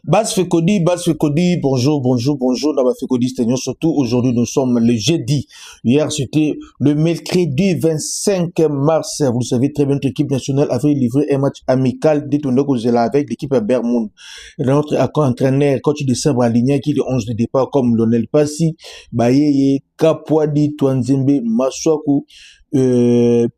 Bas Fekodi, bonjour, Naba Fekodi, surtout aujourd'hui nous sommes le jeudi. Hier c'était le mercredi 25 mars. Vous le savez très bien, notre équipe nationale avait livré un match amical détourné avec l'équipe à Bermond. Notre entraîneur, coach de Sabre aligné qui est le 11 de départ comme Lionel Passi, Bayeye, Kapwadi, Twanzembe, Maswaku,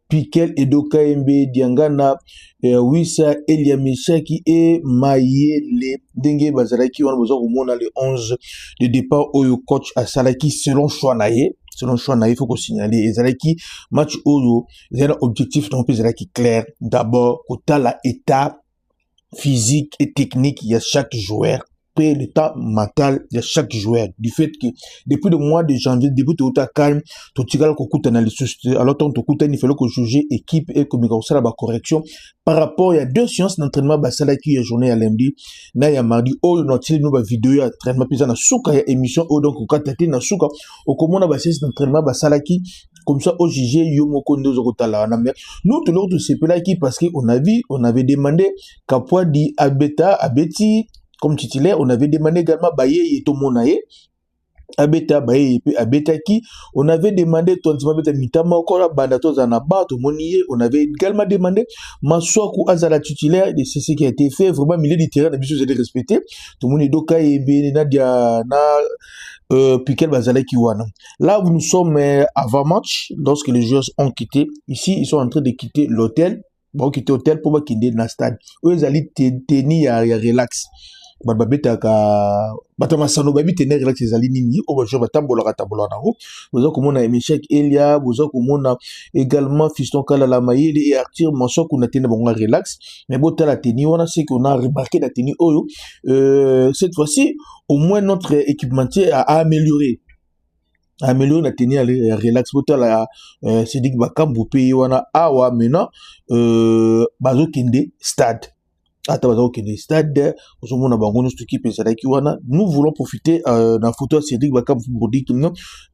Piquel, Edoka Mbe, Diangana, Wissa, Elia Meshaki et Mayele Dengue Bazaraki. On a besoin au monde le 11 de départ au coach à Salaki selon Chouanaye. Selon Chouanaye, il faut qu'on signale. Et Zalaki, match Oyo, il y a un objectif non plus Zalaki clair. D'abord, au la état physique et technique, il y a chaque joueur. L'état mental de chaque joueur, du fait que depuis le mois de janvier, début de calme, tout tigal kokut analyse, alors ton kokut il fallait que juger équipe et comme ça la correction par rapport il y a deux séances d'entraînement basala qui est journée à lundi, na ya mardi oh notre nous vidéo entraînement puis na souka ya émission oh donc katati na souka au comment na séance d'entraînement basala qui comme ça au juger yomoko ndozo kotala na mer nous tout l'autre c'est là qui parce que on avait demandé Kapwa di abeti comme titulaire, on avait demandé également Baye et Tomonaye, Abeta Baye et Abeta qui, on avait demandé Tonzima Beta Mitama Okora Bandato Zanaba, Tomoniye, on avait également demandé Maswaku Azala titulaire, et c'est ce qui a été fait, vraiment milieu du terrain, d'habitude j'ai respecté, Tomoni Doka et Nadia na Piquel Bazala Kiwana. Là où nous sommes avant match, lorsque les joueurs ont quitté, ici ils sont en train de quitter l'hôtel, bon quitter l'hôtel pour quitter le stade. Eux ils allaient tenir à relax. Babeta ka batama sano babi tenir relax les alignes au bonjour batambola katambola nango bozo komona Emechek Elia bozo komona également Fiston Kala la Mayele et Arthur Manso kuna tena bonga relax mais bota la tenue on a ce qu'on a remarqué la tenue oyo cette fois-ci au moins notre équipementier a amélioré la tenue à relax bota la Cédric Bakambu pays wana awa maintenant bazo kende stade. Nous voulons profiter d'un photo Cédric Bakam pour dire que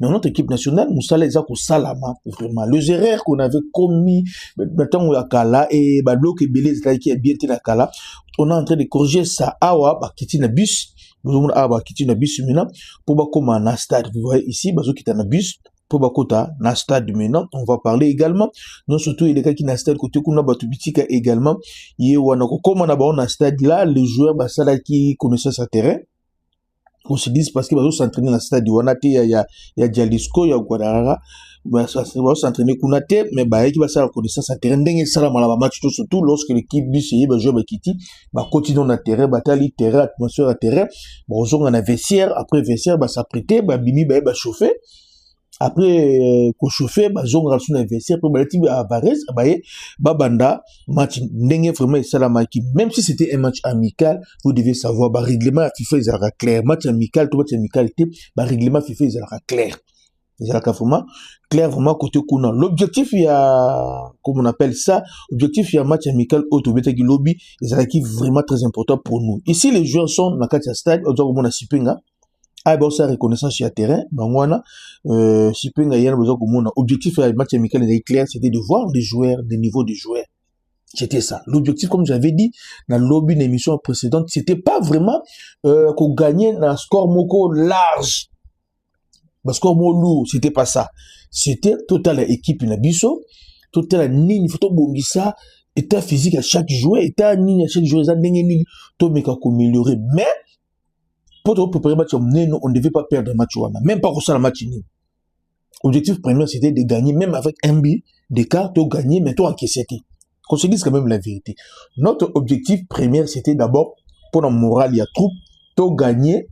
notre équipe nationale, nous allons salama vraiment. Les erreurs qu'on avait commis, maintenant on a Kala et Badlo qui est bien la Kala, on est en train de corriger ça. Awa, bakiti na bus, nous avons bakiti na bus maintenant pour bakoma na stade. Vous voyez ici, bazo kita na bus. Pour Bakota, na stade maintenant, on va parler également. Non, surtout, il y a qui na stade côté kuna batubitika également. Il y a comme on a na stade là, les joueurs basala qui connaissaient sa terrain. On se dit parce qu'ils vont s'entraîner dans le stade. Il y a Jalisco, il y a Guadalajara. Bah, ça va s'entraîner kunate, mais bah, qui va ça connaître sa terrain. Dengue ça la malaba match tout surtout lorsque l'équipe BCI va jouer Bakiti, bah, continue dans le terrain, bataille terrain, atmosphère à terrain. Bon, on a vestiaire, après vestiaire, bah, s'apprêter, bah, bimi, bah, chauffer. Après qu'on chauffe bazong raison investir pour balatir à Varese abaye babanda match ndenge vraiment salama qui même si c'était un match amical vous devez savoir ba règlement FIFA il sera clair match amical tout match amical était ba règlement FIFA il sera clair vraiment côté kuna l'objectif il y a comme on appelle ça objectif il y a match amical auto betaki lobby il sera qui vraiment très important pour nous ici les joueurs sont dans quatre stade on doit comme on a sipenga ah bon ça reconnaissance sur le terrain bangwana sipenga yana besoin comme on a objectif à match amical est clair c'était de voir les joueurs des niveaux des joueurs c'était ça l'objectif comme j'avais dit dans le lobby d'émission précédente c'était pas vraiment qu'on gagnait un score moko large parce que mo lourd c'était pas ça c'était total équipe na biso total nini photo bombisa état physique à chaque joueur état nini à chaque joueur ça ndenge nini to meka ko améliorer mais pour préparer match, on ne devait pas perdre le match. Même pas pour ça le match. Objectif premier, c'était de gagner, même avec un but d'écart, tu gagner, mais tu encaissé. Qu'on se dise quand même la vérité. Notre objectif premier, c'était d'abord, pour la morale, il y a troupe, tu gagner,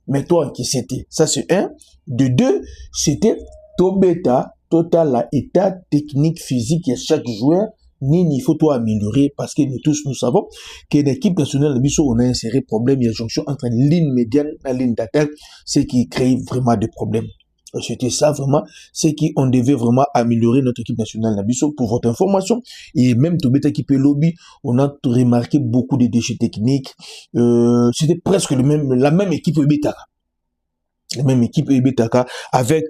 mais tu encaissé. Ça, c'est un. De deux, c'était ton bêta, total, la état technique, physique, il y a chaque joueur. Il faut tout améliorer parce que nous tous nous savons que l'équipe nationale de Bissau on a inséré problème, il y a jonction entre ligne médiane et ligne d'attaque, ce qui crée vraiment des problèmes. C'était ça vraiment, c'est qu'on devait vraiment améliorer notre équipe nationale de Bissau pour votre information. Et même tout bêta équipe lobby, on a remarqué beaucoup de déchets techniques. C'était presque la même équipe Ebetaka. La même équipe Ebetaka avec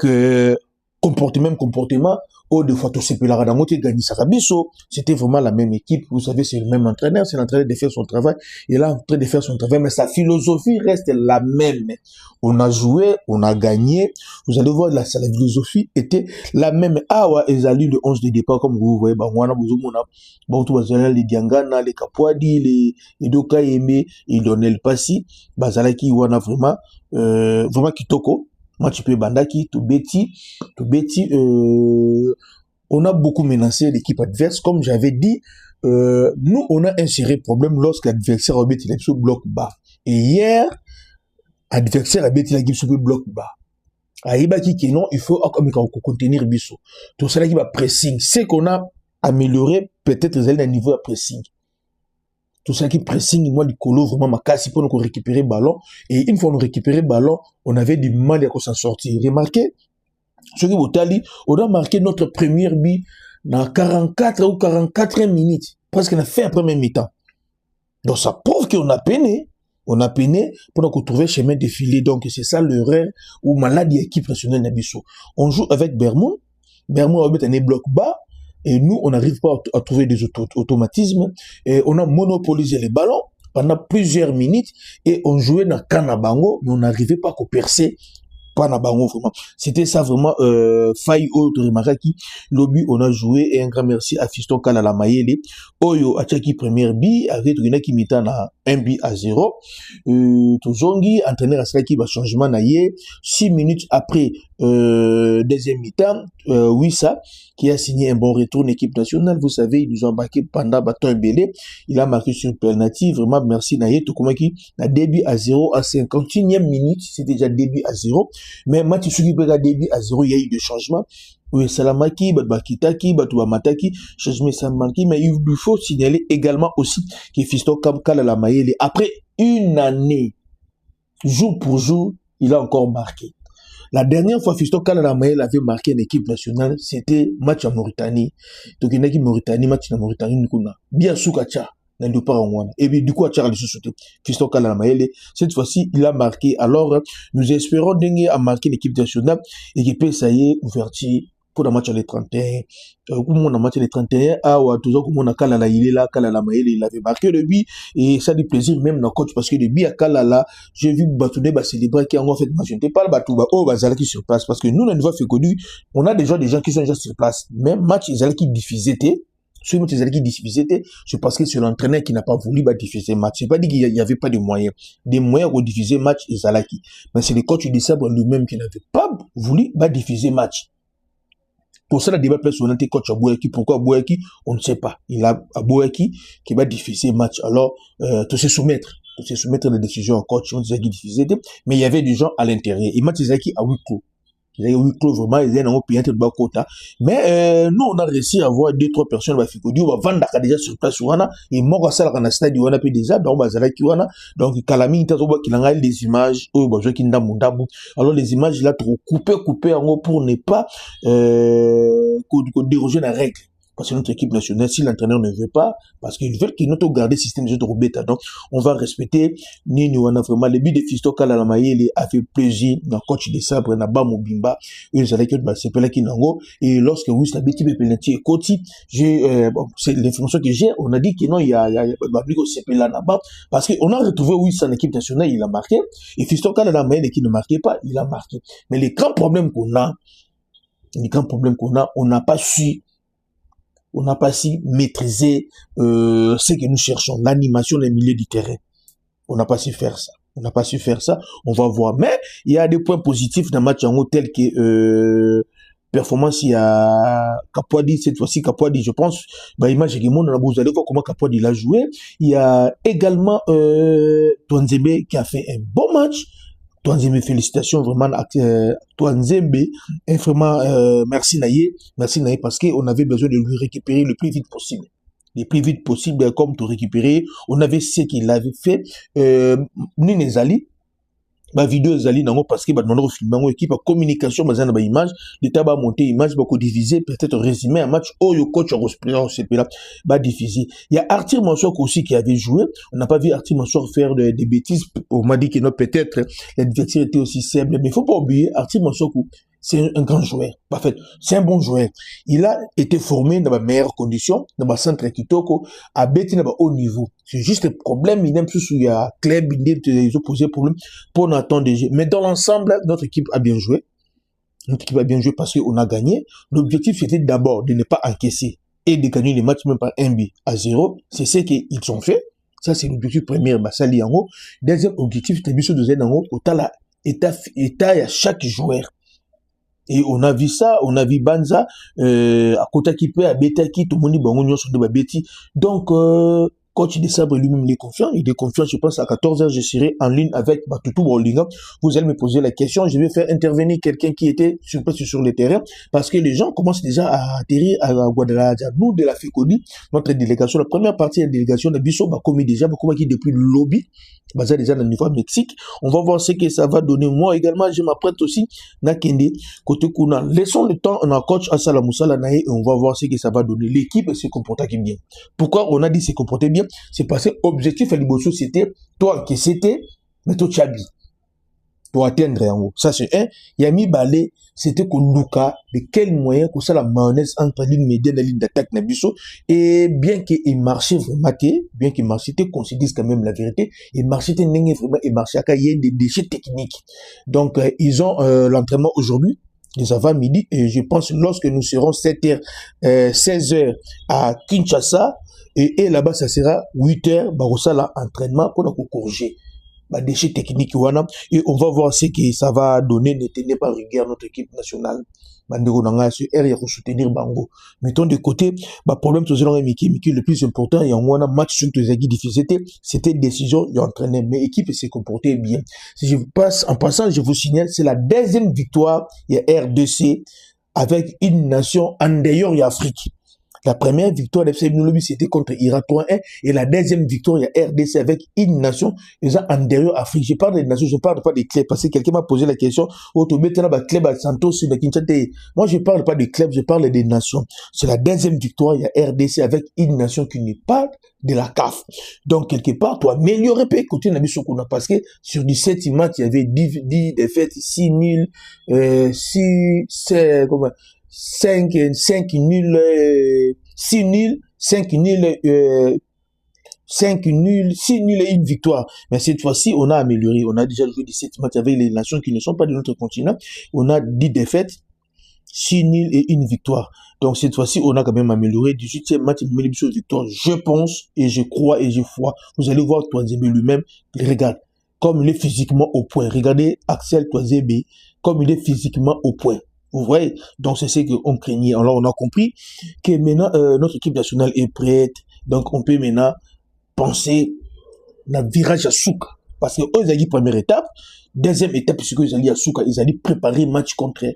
comportement Oh, de fois, tout ce que la Radamote gagne Sarabiso, c'était vraiment la même équipe. Vous savez, c'est le même entraîneur, c'est l'entraîneur de faire son travail. Il est en train de faire son travail, mais sa philosophie reste la même. On a joué, on a gagné. Vous allez voir, la philosophie était la même. Ah ouais, ils allaient le 11 de départ, comme vous voyez, bah, moi, bon, tout les Diangana, les Kapwadi, les Doka Yeme, et Lionel Passi, Bazalaki, Wana vraiment Kitoko. Moi, tu peux Bandaki, tout Betty, on a beaucoup menacé l'équipe adverse. Comme j'avais dit, nous, on a inséré problème lorsque l'adversaire a mis le bloc bas. Et hier, l'adversaire a mis le bloc bas. Aïbaki qui non, il faut contenir Bisso. Tout ça qui va pressing. C'est qu'on a amélioré peut-être les un niveau de pressing. Tout ça qui pressing, moi, du colo, vraiment, ma casse pour nous récupérer le ballon. Et une fois nous récupérer le ballon, on avait du mal à s'en sortir. Remarquez, ce qui vous on a marqué notre première but dans 44 ou 44 minutes. Presque on a fait un premier mi-temps. Donc ça prouve qu'on a peiné. On a peiné pour nous retrouver chemin défilé. Donc c'est ça l'erreur ou maladie équipe nationale Nabiso. On joue avec Bermond. Bermond a mis un bloc bas. Et nous, on n'arrive pas à trouver des automatismes. Et on a monopolisé les ballons pendant plusieurs minutes. Et on jouait dans Kanabango, mais on n'arrivait pas à percer. Pas vraiment. C'était ça vraiment faille au Torimaraki. L'obus on a joué et un grand merci à Fiston Kalala Mayele. Oyo Achaki première bi avec Rina qui mita na 1 but à 0. Tozongi entraîneur Aslaki va changement na yé 6 minutes après deuxième mi-temps Wissa qui a signé un bon retour en équipe nationale. Vous savez, ils nous ont embarqué pendant Bâton Belé. Il a marqué sur une penalty. Vraiment, merci Naye. Tout comme qui a début à 0 à 51e minute. C'était déjà début à 0. Mais match qui a début à 0, il y a eu des changements. Oui, Salamaki, Bakitaki, Mataki, changement Salamaki. Mais il faut signaler également aussi que Fiston Kalala Mayele, après une année, jour pour jour, il a encore marqué. La dernière fois, Fiston Kalala Mayele avait marqué une équipe nationale, c'était match en Mauritanie. Donc, il y a une Mauritanie, match en Mauritanie, bien Soukacha, n'a pas en et puis, du coup, Achara le sous-sauté. Fiston Kalala Mayele, cette fois-ci, il a marqué. Alors, nous espérons dingue à marquer l'équipe nationale et qui peut, ça y est, ouverture pour le match les 31. Comme on a match les 31, toujours comme on a Kalala, il est là, Kalala Mayele, il avait marqué le but, et ça du plaisir même dans le coach, parce que le but à Kalala, j'ai vu Batouné, célébrer, qui en fait, je ne sais pas le Batouba, Bazala qui sur place, parce que nous, on a une fois fait connu, on a déjà des gens qui sont déjà sur place. Même match, ils allaient qui diffusaient, ce match, ils allaient qui diffusaient, c'est parce que c'est l'entraîneur qui n'a pas voulu diffuser le match. C'est pas dit qu'il n'y avait pas de moyens. Des moyens pour diffuser match, ils allaient qui. Mais c'est le coach du Sabre lui-même qui n'avait pas voulu diffuser match. Pour ça, le débat personnel, coach Aboueki. Pourquoi Aboueki? On ne sait pas. Il a Aboueki qui va diffuser match. Alors, tout se soumettre à la décision au coach, on disait qu'il diffusait, mais il y avait des gens à l'intérieur. Et match qui a huis clos. Il y a huis clos vraiment, il y a un pays de bas quota. Mais, nous, on a réussi à avoir 2-3 personnes, on va vendre déjà sur place, et moi, ça, on a stade, on a payé des arbres, on va donc, Kalami, il a des images, alors, les images, là, trop coupées, en gros, pour ne pas, déroger la règle. Parce que notre équipe nationale, si l'entraîneur ne veut pas, parce qu'ils veulent qu'ils notre garder le système de jeu de Robeta, donc on va respecter Nini Wana vraiment. Le but de Fiston Kalala Mayele a fait plaisir dans le coach de Sabre, dans Bamou Bimba, ils allaient que c'est Pela Kinango, et lorsque vous la bêtise de penalty et Koti, c'est l'information que j'ai, on a dit que non, il y a c'est Pela là-bas, parce qu'on a retrouvé Wissa en équipe nationale, il a marqué, et Fiston Kalala Mayele qui ne marquait pas, il a marqué. Mais les grands problèmes qu'on a, on n'a pas su maîtriser ce que nous cherchons, l'animation des milieux du terrain. On n'a pas su faire ça. On va voir. Mais il y a des points positifs dans le match en haut, tel que performance, il y a Kapwadi, cette fois-ci Kapwadi, je pense, image vous allez voir comment Kapwadi l'a joué. Il y a également Twanzebe qui a fait un bon match. Twanzebe, félicitations vraiment à Twanzebe, et vraiment merci Naye, parce qu'on avait besoin de lui récupérer le plus vite possible. Comme tout récupérer, on avait ce qu'il avait fait. Nine Zali, vidéo Zali nango parce que demandé filmer une équipe communication bazana image, l'état va monter image va diviser peut-être résumer un match yo coach en là diffuser. Il y a Arthur Mansour aussi qui avait joué, on n'a pas vu Arthur Mansour faire des bêtises, on m'a dit que non peut-être l'adversaire était aussi faible, mais il faut pas oublier Arthur Mansour c'est un grand joueur. En fait, c'est un bon joueur. Il a été formé dans les meilleures conditions, dans le centre Kitoko, à bêter dans haut niveau. C'est juste le problème, il n'aime plus où il y a club, ils ont posé problème pour n'attendre des jeux. Mais dans l'ensemble, notre équipe a bien joué. Notre équipe a bien joué parce qu'on a gagné. L'objectif, c'était d'abord de ne pas encaisser et de gagner les matchs même par 1-0. C'est ce qu'ils ont fait. Ça, c'est l'objectif premier. Sali Yango. Deuxième objectif, c'était de donner au tala état à chaque joueur. Et on a vu ça, on a vu Banza, à Kotaki Pe, à Betaki, tout le monde dit, bon, sont des bêtis. Donc, coach de Sabre lui-même, il est confiant. Je pense, à 14h, je serai en ligne avec Batutu Bowlinga. Vous allez me poser la question. Je vais faire intervenir quelqu'un qui était sur le terrain parce que les gens commencent déjà à atterrir à Guadalajara. Nous, de la FECODI, notre délégation, la première partie de la délégation de Bissot, commis déjà, qui depuis le lobby, basé déjà dans le niveau Mexique. On va voir ce que ça va donner. Moi également, je m'apprête aussi, Nakende, côté Kuna. Laissons le temps, on a coach Asala Moussala Nae, et on va voir ce que ça va donner. L'équipe se comporte bien. Pourquoi on a dit se comporter bien? C'est parce que l'objectif à l'Ibosso, c'était, toi, qui c'était, mais toi, tu as bien. Pour atteindre en haut. Ça, c'est un. Yami Balé, c'était qu'on nous de quel moyen que ça la mayonnaise entre l'une médiane et l'une d'attaque Nabiso. Et bien qu'il marchait vraiment, bien qu'il marchait, qu'on se dise quand même la vérité, il marchait vraiment, il marchait il y a des déchets techniques. Donc, ils ont l'entraînement aujourd'hui, les avant midi, et je pense lorsque nous serons 7h, 16h à Kinshasa, et là-bas, ça sera 8h, ça là, entraînement pour nous corriger. Déchets techniques et on va voir ce que ça va donner. Ne tenez pas rigueur notre équipe nationale. Pour soutenir Bango. Mettons de côté, problème le plus important, il y a un match sur difficile. C'était décision, il y a entraîné, mais l'équipe s'est comportée bien. Si je passe, en passant, je vous signale, c'est la deuxième victoire, il y a RDC avec une nation en dehors de l'Afrique. La première victoire de FC Lobby, c'était contre Irak 3-1. Et la deuxième victoire, il y a RDC avec une nation, ils ont en dehors Afrique. Je parle des nations, je parle pas des clubs. Parce que quelqu'un m'a posé la question, club à Santos, moi, je parle pas des clubs, je parle des nations. C'est la deuxième victoire, il y a RDC avec une nation qui n'est pas de la CAF. Donc, quelque part, toi, améliorer, peut écouter la mission qu'on a. Parce que sur 17 matchs, il y avait 10 défaites, 6 nuls, 5 nuls, 6 nuls, 5 nuls, 5 nuls, 6 nuls et une victoire. Mais cette fois-ci, on a amélioré. On a déjà joué 17 matchs avec les nations qui ne sont pas de notre continent. On a 10 défaites, 6 nuls et une victoire. Donc cette fois-ci, on a quand même amélioré. 18e match, une victoire. Je pense et je crois et je crois. Vous allez voir Toizébé lui-même. Regarde, comme il est physiquement au point. Regardez Axel Toizébé, comme il est physiquement au point. Vous voyez, donc c'est ce qu'on craignait. Alors on a compris que maintenant notre équipe nationale est prête. Donc on peut maintenant penser le virage à Souka. Parce que eux, ils ont dit première étape. Deuxième étape, c'est qu'ils ont dit à Souka, ils ont dit préparer match contre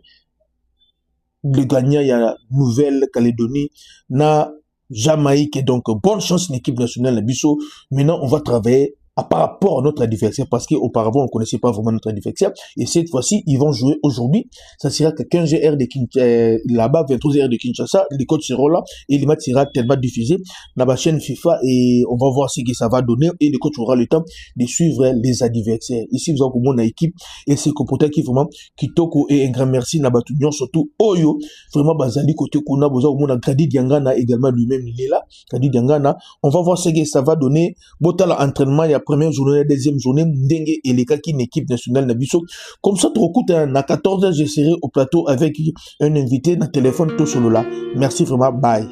le gagnant, il y a la Nouvelle-Calédonie, na Jamaïque. Et donc bonne chance l'équipe nationale, la Bissau. Maintenant on va travailler par rapport à notre adversaire, parce qu'auparavant, on ne connaissait pas vraiment notre adversaire. Et cette fois-ci, ils vont jouer aujourd'hui. Ça sera que 15 heures de Kinshasa, là-bas, 23 heures de Kinshasa. Les coachs seront là et les matchs seront tellement diffusés dans la chaîne FIFA et on va voir ce que ça va donner et les coachs auront le temps de suivre les adversaires. Ici, vous avez pour mon équipe et c'est comporté qui vraiment Kitoko et un grand merci Nabatunion, surtout Oyo. Vraiment, Bazali côté Kuna, vous avez mon Gradi Diangana également lui-même, il est là. Gradi Diangana. On va voir ce que ça va donner. Botala entraînement, il y a première journée, la deuxième journée, Ndengue et les qui une équipe nationale Nabiso. Comme ça, trop coûte, à 14h, je serai au plateau avec un invité dans le téléphone tout solo là. Merci vraiment, bye.